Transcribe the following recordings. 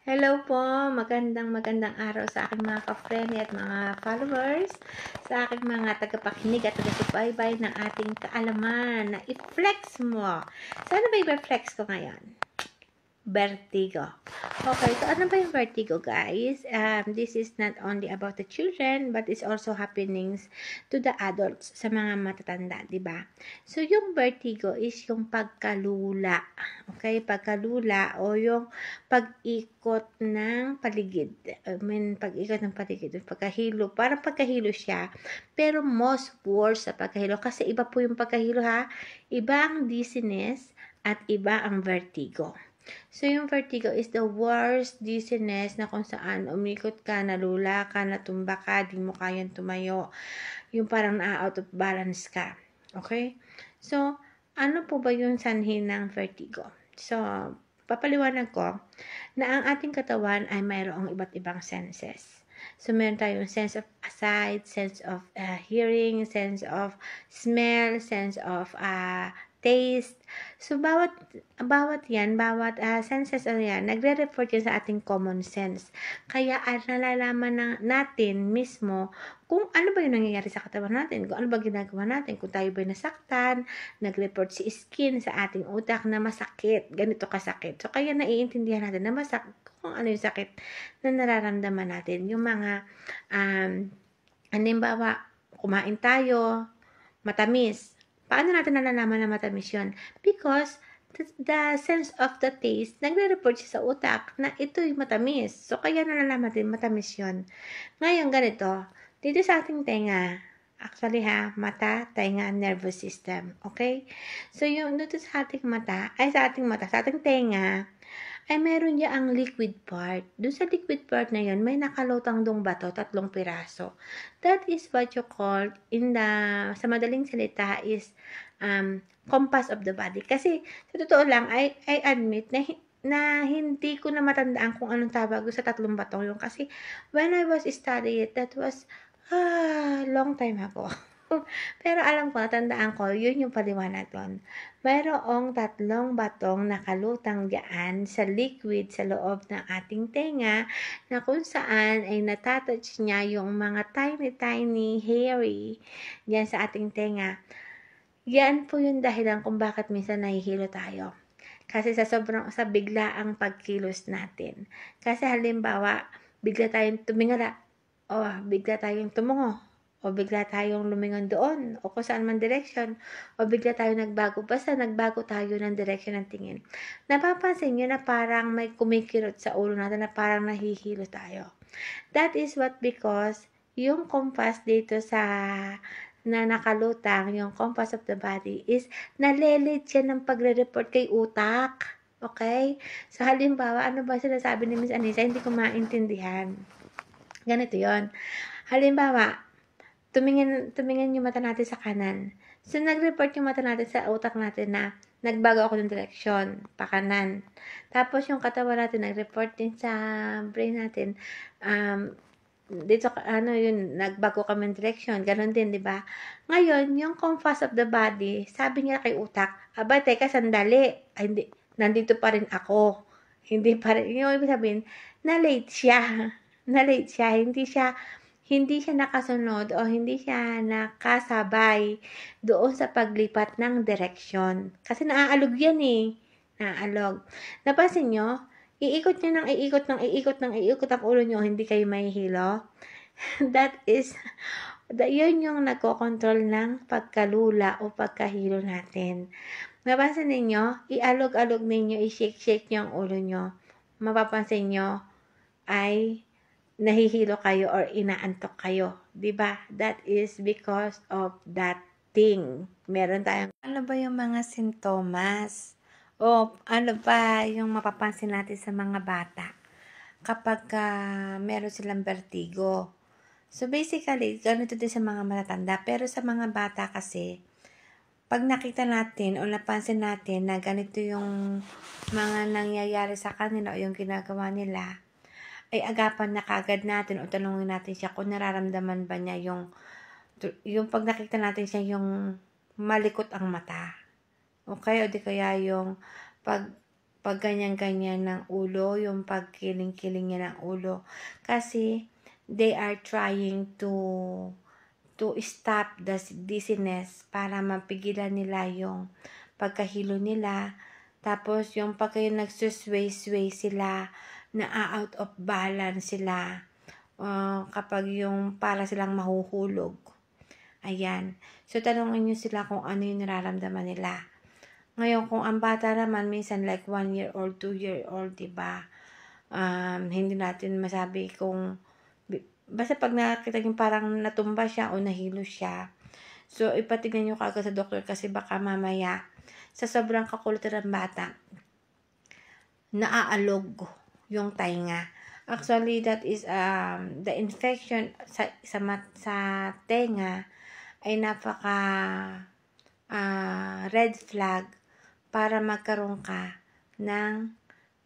Hello po, magandang araw sa aking mga ka-friend at mga followers, sa aking mga tagapakinig at taga-subaybay ng ating kaalaman na i-flex mo. Sana ba i-flex ko ngayon? Vertigo. Okay, so ano ba yung vertigo, guys? This is not only about the children, but it's also happenings to the adults, sa mga matatanda, di ba? So, yung vertigo is yung pagkalula. Okay, pagkalula o yung pag-ikot ng paligid. Pag-ikot ng paligid, pagkahilo, parang pagkahilo siya, pero most worse sa pagkahilo, kasi iba po yung pagkahilo ha, iba ang dizziness at iba ang vertigo. So, yung vertigo is the worst dizziness na kung saan umikot ka, nalula ka, natumba ka, di mo kayang tumayo. Yung parang na-out of balance ka. Okay? So, ano po ba yung sanhi ng vertigo? So, papaliwanag ko na ang ating katawan ay mayroong iba't ibang senses. So, meron tayong sense of sight, sense of hearing, sense of smell, sense of taste. So, bawat senses yan, nagre-report yan sa ating common sense. Kaya, nalalaman natin mismo kung ano ba yung nangyayari sa katawan natin, kung ano ba ginagawa natin, kung tayo ba nasaktan, nag-report si skin sa ating utak na masakit, ganito kasakit. So, kaya naiintindihan natin na masakit, kung ano yung sakit na nararamdaman natin. Yung mga, halimbawa, kumain tayo, matamis. Paano natin nalalaman na matamis yun? Because the sense of the taste, nagre-report siya sa utak na ito'y matamis. So, kaya nalalaman natin matamis yun. Ngayon, ganito. Dito sa ating tenga, actually mata, tenga, nervous system. Okay? So, yung dito sa ating mata, sa ating tenga, ay meron niya ang liquid part. Doon sa liquid part na yun, may nakalutang dong bato, 3 piraso. That is what you call, sa madaling salita is, compass of the body. Kasi, sa totoo lang, I admit na hindi ko na matandaan kung anong tawag sa 3 batong yun. Kasi, when I was studying it, that was, long time ago. Pero alam ko, natandaan ko, yun yung paliwanag doon. Mayroong 3 batong nakalutang diyan sa liquid sa loob ng ating tenga na kung saan ay natatouch niya yung mga tiny hairy diyan sa ating tenga. Yan po yung dahilan kung bakit minsan nahihilo tayo. Kasi sa biglaang pagkilos natin. Kasi halimbawa, bigla tayong tumingala, o bigla tayong tumungo, o bigla tayong lumingon doon, o kung saan man direction, o bigla tayong nagbago. Basta nagbago tayo ng direction ng tingin. Napapansin nyo na parang may kumikirot sa ulo natin na parang nahihilo tayo. That is what because yung compass dito na nakalutang, yung compass of the body is nalelit siya ng pagre-report kay utak. Okay? So, halimbawa, ano ba sinasabi ni Miss Anissa? Hindi ko maintindihan. Ganito yon. Halimbawa, tumingin yung mata natin sa kanan. So, nag-report yung mata natin sa utak natin na nagbago ako ng direksyon, pakanan. Tapos, yung katawan natin, nag-report din sa brain natin, dito, nagbago kami ng direksyon, ganun din, di ba? Ngayon, yung compass of the body, sabi niya kay utak, aba, teka, sandali, ay, hindi, nandito pa rin ako. Hindi pa rin, yung ibig sabihin, na-late siya. Hindi siya nakasunod o hindi siya nakasabay doon sa paglipat ng direksyon. Kasi naaalog yan Naaalog. Napansin nyo? Iikot nyo ng iikot ang ulo nyo, hindi kayo mahihilo. Yun yung nagkokontrol ng pagkalula o pagkahilo natin. Napansin ninyo? Ialog-alog ninyo, i-shake-shake nyo ang ulo nyo. Mapapansin nyo ay nahihilo kayo or inaantok kayo. Diba? That is because of that thing. Meron tayong, ano ba yung mga sintomas? O ano ba yung mapapansin natin sa mga bata kapag meron silang vertigo? So basically, ganito din sa mga matatanda. Pero sa mga bata kasi, pag nakita natin o napansin natin na ganito yung mga nangyayari sa kanila o yung ginagawa nila, ay agapan na kagad natin o tanungin natin siya kung nararamdaman ba niya yung pag nakita natin siya yung malikot ang mata. Okay? O di kaya yung pag pag ganyan-ganyan ng ulo, yung pagkiling-kiling niya ng ulo. Kasi, they are trying to stop the dizziness para mapigilan nila yung pagkahilo nila. Tapos, yung pag kayo nagsusway-sway sila, na out of balance sila, kapag yung para silang mahuhulog. Ayan. So, tanongin nyo sila kung ano yung nararamdaman nila. Ngayon, kung ang bata naman, minsan like 1 year old, 2 year old, diba? Hindi natin masabi kung, basta pag nakakita nyo parang natumba siya o nahilo siya, so ipatignan nyo kaagad sa doktor kasi baka mamaya, sa sobrang kakulitan ng bata, naaalog yung tainga. Actually, that is, the infection sa tenga ay napaka red flag para magkaroon ka ng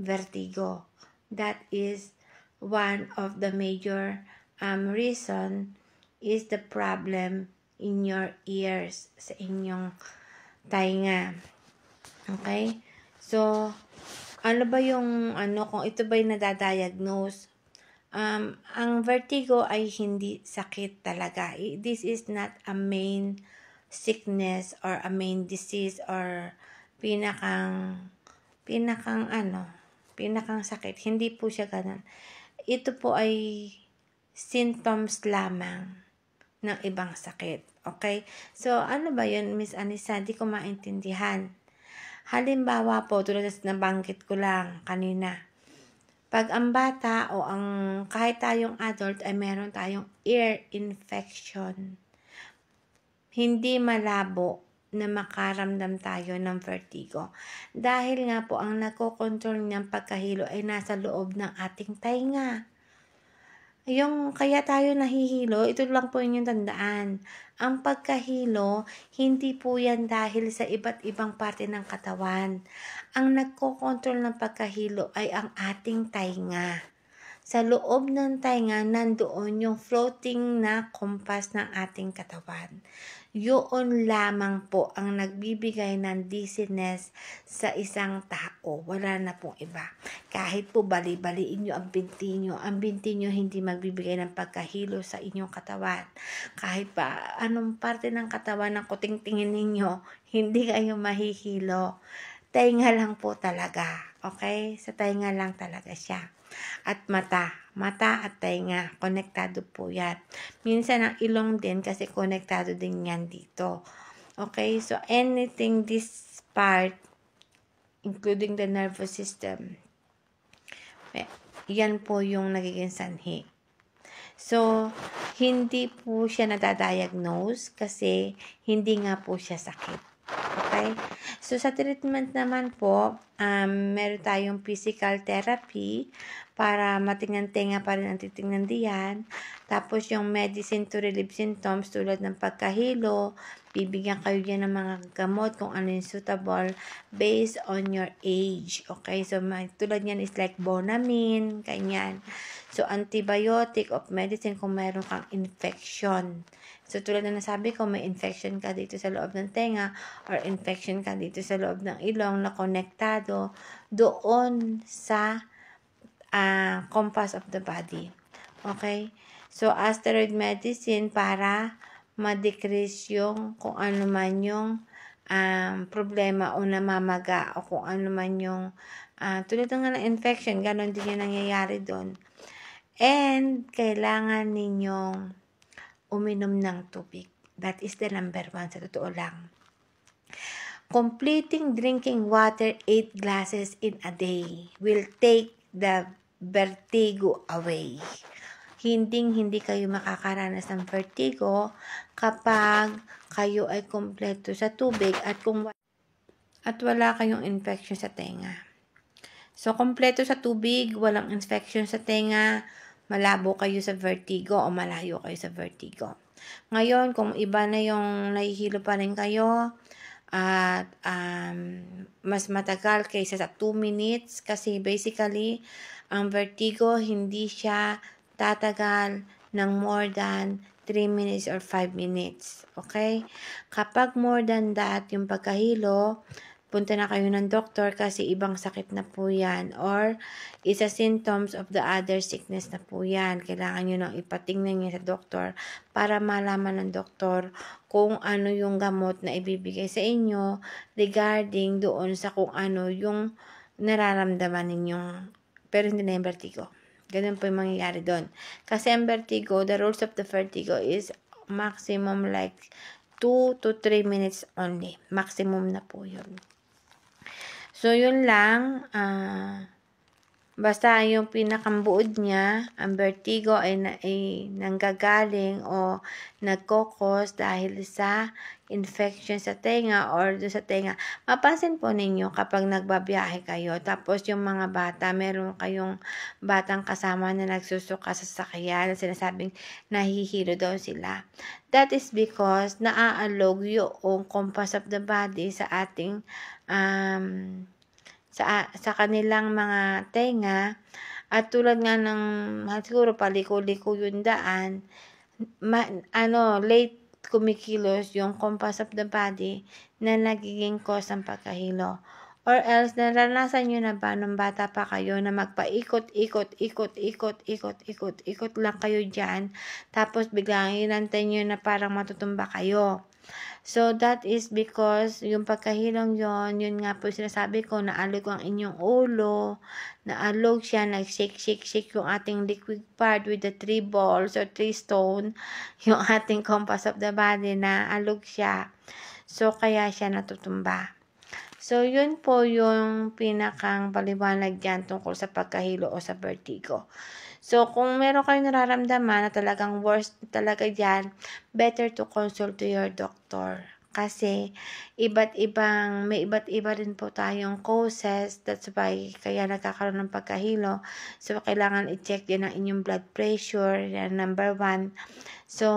vertigo. That is one of the major reason is the problem in your ears, sa inyong tainga. Okay? So, ano ba yung, kung ito ba yung nadadiagnose? Ang vertigo ay hindi sakit talaga. This is not a main sickness or a main disease or pinakang sakit. Hindi po siya ganun. Ito po ay symptoms lamang ng ibang sakit. Okay? So, ano ba yun, Miss Anissa? Di ko maintindihan. Halimbawa po, tulad na nabanggit ko lang kanina, pag ang bata o kahit tayong adult ay meron tayong ear infection, hindi malabo na makaramdam tayo ng vertigo. Dahil nga po, ang nagkokontrol ng pagkahilo ay nasa loob ng ating tainga. Yung kaya tayo nahihilo, ito lang po inyong tandaan. Ang pagkahilo, hindi po yan dahil sa iba't ibang parte ng katawan. Ang nagkokontrol ng pagkahilo ay ang ating tainga. Sa loob ng tainga, nandoon yung floating na compass ng ating katawan. Yun lamang po ang nagbibigay ng dizziness sa isang tao. Wala na pong iba. Kahit po bali-baliin nyo ang binti nyo hindi magbibigay ng pagkahilo sa inyong katawan. Kahit pa anong parte ng katawan ng kuting-tingin ninyo, hindi kayo mahihilo. Tainga lang po talaga. Okay? Sa tainga lang talaga siya. At mata at tainga, konektado po yan. Minsan ang ilong din kasi konektado din yan dito. Okay, so anything this part, including the nervous system, yan po yung nagiging sanhi. So, hindi po siya nadadiagnose kasi hindi nga po siya sakit. Okay? So, sa treatment naman po, meron tayong physical therapy para matingnan tenga pa rin ang titingnan diyan. Tapos, yung medicine to relieve symptoms tulad ng pagkahilo, bibigyan kayo dyan ng mga gamot kung ano yung suitable based on your age. Okay? So, tulad yan is like Bonamine, ganyan. So, antibiotic of medicine kung mayroon kang infection. So, tulad na nasabi ko, may infection ka dito sa loob ng tenga or infection ka dito sa loob ng ilong na konektado doon sa compass of the body. Okay? So, steroid medicine para ma-decrease yung kung ano man yung problema o namamaga o kung ano man yung tulad ng infection, ganon din yung nangyayari doon. And, kailangan ninyong uminom ng tubig. That is the number 1 sa totoo lang. Completing drinking water 8 glasses in a day will take the vertigo away. Hindi kayo makakaranas ng vertigo kapag kayo ay kumpleto sa tubig at wala kayong infection sa tenga. So, kumpleto sa tubig, walang infection sa tenga, malabo kayo sa vertigo o malayo kayo sa vertigo. Ngayon, kung iba na yung nahihilo pa rin kayo at mas matagal kaysa sa 2 minutes kasi basically, ang vertigo hindi siya tatagal ng more than 3 minutes or 5 minutes. Okay? Kapag more than that, yung pagkahilo, punta na kayo ng doktor kasi ibang sakit na po yan. Or, isa symptoms of the other sickness na po yan. Kailangan nyo nang ipatingnan nyo sa doktor para malaman ng doktor kung ano yung gamot na ibibigay sa inyo regarding doon sa kung ano yung nararamdaman ninyong, pero hindi na yung vertigo. Ganun po yung mangyayari doon. Kasi ang vertigo, the rules of the vertigo is maximum like 2 to 3 minutes only. Maximum na po yun. So, yun lang. Basta yung pinakambuod niya, ang vertigo ay nanggagaling o nagkokos dahil sa infection sa tenga or do sa tenga. Mapansin po ninyo kapag nagbabiyahe kayo, tapos yung mga bata, meron kayong batang kasama na nagsusuka sa sasakyan, sinasabing nahihilo daw sila. That is because naaalog yung compass of the body sa ating sa kanilang mga tenga, at tulad nga ng siguro paliko-liko yung daan, late kumikilos yung compass of the body na nagiging cause ng pagkahilo. Or else, naranasan nyo na ba nung bata pa kayo na magpaikot lang kayo dyan, tapos biglang inantay nyo na parang matutumba kayo. So, that is because yung pagkahilong yun nga po sinasabi ko, naalog ang inyong ulo, naalog siya, nag-shake yung ating liquid part with the 3 balls or 3 stone, yung ating compass of the body, naalog siya. So, kaya siya natutumba. So, yun po yung pinakang paliwanag dyan tungkol sa pagkahilo o sa vertigo. So, kung meron kayong nararamdaman na talagang worst talaga dyan, better to consult to your doctor. Kasi, may iba't iba rin po tayong causes. That's why, kaya nagkakaroon ng pagkahilo. So, kailangan i-check din ang inyong blood pressure. Yan, number 1. So,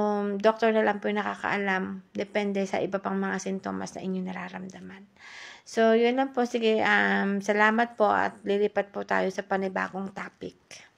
doctor na lang po yung nakakaalam. Depende sa iba pang mga sintomas na inyong nararamdaman. So, yun lang po. Sige, salamat po at lilipat po tayo sa panibagong topic.